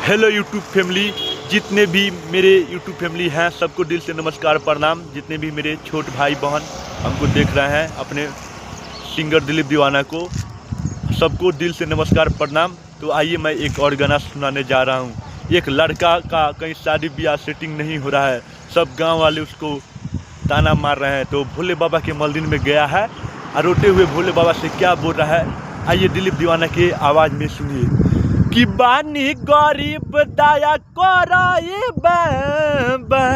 Hello YouTube family, जितने भी मेरे यूट्यूब फैमिली हैं सबको दिल से नमस्कार प्रणाम। जितने भी मेरे छोट भाई बहन हमको देख रहे हैं, अपने सिंगर दिलीप दीवाना को, सबको दिल से नमस्कार प्रणाम। तो आइए मैं एक और गाना सुनाने जा रहा हूँ। एक लड़का का कहीं शादी ब्याह सेटिंग नहीं हो रहा है, सब गांव वाले उसको ताना मार रहे हैं। तो भोले बाबा के मंदिर में गया है और रोते हुए भोले बाबा से क्या बोल रहा है, आइए दिलीप दीवाना की आवाज़ में सुनिए। कि बानी गरीब दया कराए बाबा,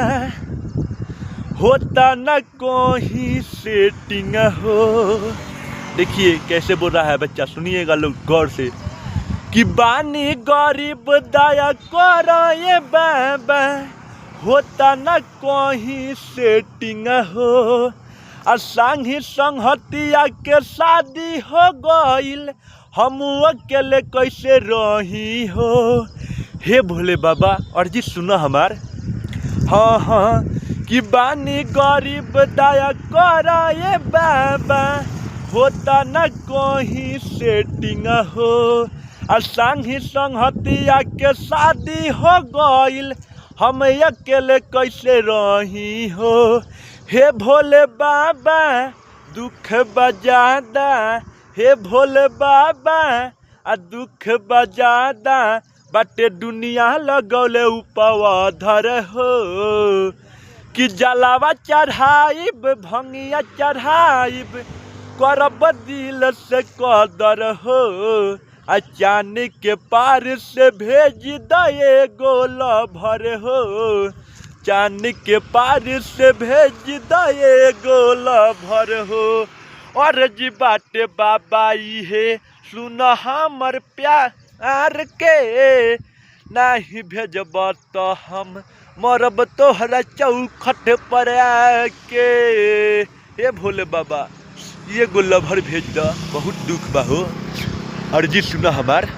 होता न कोई सेटिंग हो। देखिए कैसे बोल रहा है बच्चा, सुनिएगा लोग गौर से। कि बानी गरीब दया कराए बाबा, होता न कोई सेटिंग हो। और संगी संगतिया के शादी हो गईल, हम अकेले कैसे रही हो। हे भोले बाबा, अर्जी सुनो हमार। हाँ हाँ, कि बानी गरीब दया कराए बाबा, होता न कोई सेटिंग हो। और संगी संगतिया के शादी हो गईल, हम अकेले कैसे रही हो। हे भोले बाबा दुख बजादा, हे भोले बाबा आ दुख बजादा, बाटे दुनिया लगौले उपवाधर हो। कि जलावा चढ़ाइब भंगिया चढ़ाइब, करब दिल से कदर हो। आ चांदी के पार से भेज दे गोला भर हो, चांदी के पार से भेज दे गोला भर हो। और जी बाटे बाबा है सुन हमर प्यार के, नहीं भेजब तो हम मरब तोहरा चौखट पर आके। हे भोले बाबा ये गोला भर भेज द, बहुत दुख बा हो। अर्जी सुना हमार।